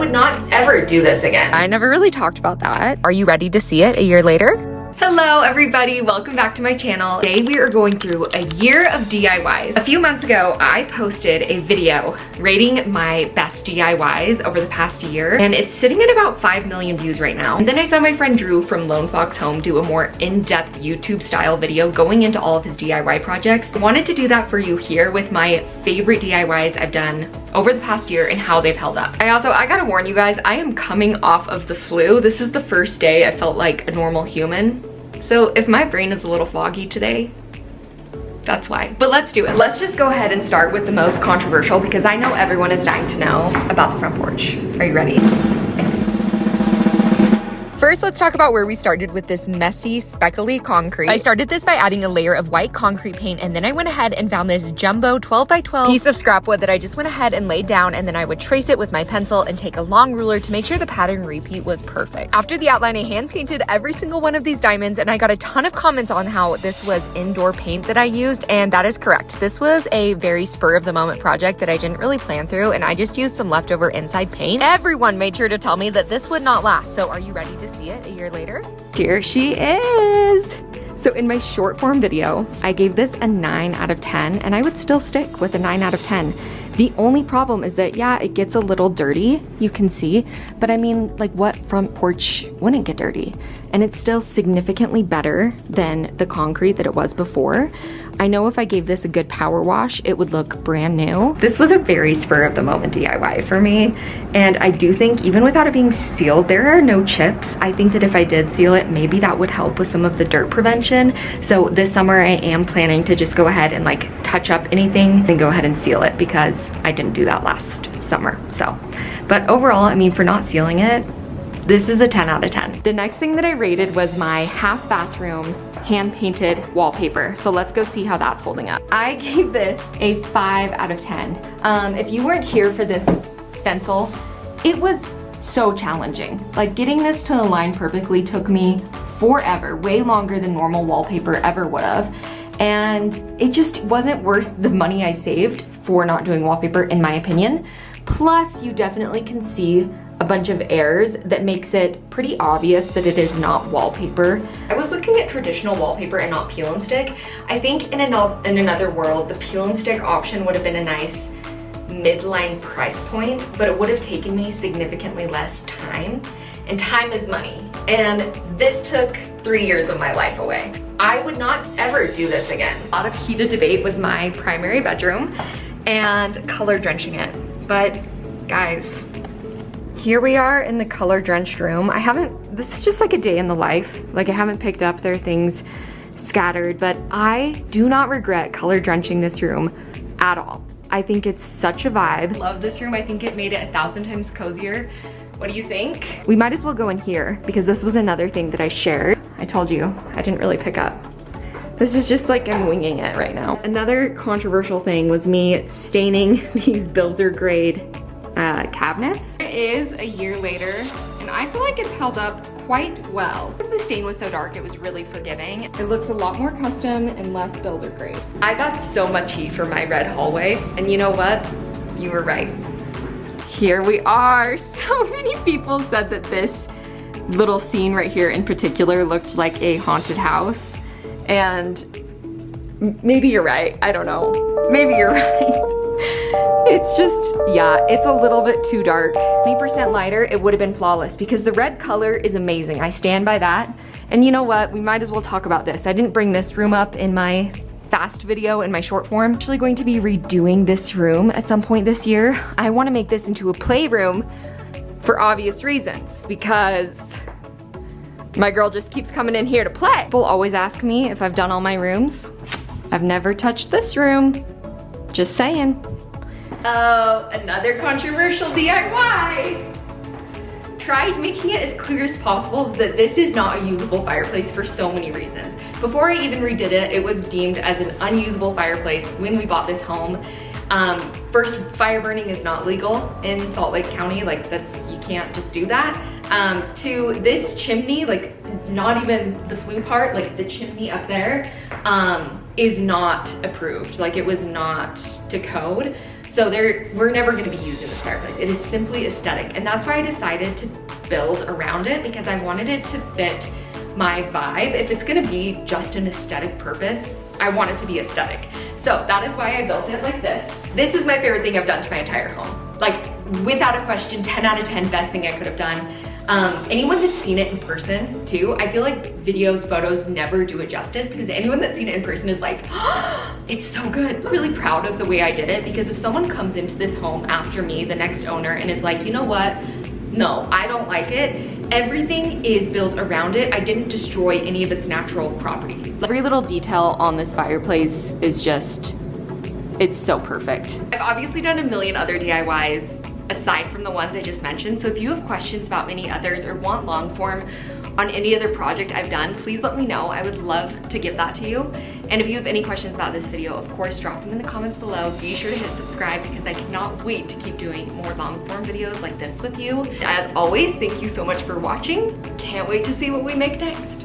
would not ever do this again. I never really talked about that. Are you ready to see it a year later? Hello everybody, welcome back to my channel. Today we are going through a year of DIYs. A few months ago, I posted a video rating my best DIYs over the past year, and it's sitting at about 5 million views right now. And then I saw my friend Drew from Lone Fox Home do a more in-depth YouTube style video going into all of his DIY projects. I wanted to do that for you here with my favorite DIYs I've done over the past year and how they've held up. I gotta warn you guys, I am coming off of the flu. This is the first day I felt like a normal human. So if my brain is a little foggy today, that's why. But let's do it. Let's just go ahead and start with the most controversial because I know everyone is dying to know about the front porch. Are you ready? First, let's talk about where we started with this messy, speckly concrete. I started this by adding a layer of white concrete paint, and then I went ahead and found this jumbo 12 by 12 piece of scrap wood that I just went ahead and laid down, and then I would trace it with my pencil and take a long ruler to make sure the pattern repeat was perfect. After the outline, I hand painted every single one of these diamonds, and I got a ton of comments on how this was indoor paint that I used, and that is correct. This was a very spur of the moment project that I didn't really plan through, and I just used some leftover inside paint. Everyone made sure to tell me that this would not last, so are you ready to see it a year later? Here she is. So in my short form video, I gave this a 9 out of 10, and I would still stick with a 9 out of 10. The only problem is that, yeah, it gets a little dirty, you can see, but I mean, like, what front porch wouldn't get dirty? And it's still significantly better than the concrete that it was before. I know if I gave this a good power wash, it would look brand new. This was a very spur of the moment DIY for me. And I do think even without it being sealed, there are no chips. I think that if I did seal it, maybe that would help with some of the dirt prevention. So this summer I am planning to just go ahead and like touch up anything and go ahead and seal it because I didn't do that last summer. So, but overall, I mean, for not sealing it, this is a 10 out of 10. The next thing that I rated was my half bathroom hand-painted wallpaper. So let's go see how that's holding up. I gave this a 5 out of 10. If you weren't here for this stencil, it was so challenging. Like, getting this to align perfectly took me forever, way longer than normal wallpaper ever would have. And it just wasn't worth the money I saved for not doing wallpaper, in my opinion. Plus, you definitely can see a bunch of errors that makes it pretty obvious that it is not wallpaper. I was looking at traditional wallpaper and not peel and stick. I think in another world, the peel and stick option would have been a nice midline price point, but it would have taken me significantly less time, and time is money. And this took 3 years of my life away. I would not ever do this again. A lot of heated debate was my primary bedroom and color drenching it. But guys, here we are in the color drenched room. This is just like a day in the life. Like, I haven't picked up, there are things scattered, but I do not regret color drenching this room at all. I think it's such a vibe. I love this room. I think it made it 1,000 times cozier. What do you think? We might as well go in here because this was another thing that I shared. I told you, I didn't really pick up. This is just like I'm winging it right now. Another controversial thing was me staining these builder grade cabinets. It is a year later, and I feel like it's held up quite well. Because the stain was so dark, it was really forgiving. It looks a lot more custom and less builder grade. I got so much heat for my red hallway, and you know what? You were right. Here we are. So many people said that this little scene right here in particular looked like a haunted house, and maybe you're right. I don't know. Maybe you're right. It's just, yeah, it's a little bit too dark. 20% lighter, it would have been flawless because the red color is amazing. I stand by that. And you know what? We might as well talk about this. I didn't bring this room up in my fast video in my short form. I'm actually going to be redoing this room at some point this year. I want to make this into a playroom for obvious reasons because my girl just keeps coming in here to play. People always ask me if I've done all my rooms. I've never touched this room. Just saying. Oh, another controversial DIY. Tried making it as clear as possible that this is not a usable fireplace for so many reasons. Before I even redid it, it was deemed as an unusable fireplace when we bought this home. First, fire burning is not legal in Salt Lake County. Like, you can't just do that. To this chimney, like, not even the flue part, like the chimney up there, is not approved. Like, it was not to code. So we're never gonna be using this fireplace. It is simply aesthetic. And that's why I decided to build around it, because I wanted it to fit my vibe. If it's gonna be just an aesthetic purpose, I want it to be aesthetic. So that is why I built it like this. This is my favorite thing I've done to my entire home. Like, without a question, 10 out of 10, best thing I could have done. Anyone that's seen it in person too, I feel like videos, photos never do it justice, because anyone that's seen it in person is like, oh, it's so good. I'm really proud of the way I did it, because if someone comes into this home after me, the next owner, and is like, you know what? No, I don't like it. Everything is built around it. I didn't destroy any of its natural property. Every little detail on this fireplace is just, it's so perfect. I've obviously done a million other DIYs aside from the ones I just mentioned. So if you have questions about any others or want long form on any other project I've done, please let me know. I would love to give that to you. And if you have any questions about this video, of course, drop them in the comments below. Be sure to hit subscribe, because I cannot wait to keep doing more long form videos like this with you. As always, thank you so much for watching. Can't wait to see what we make next.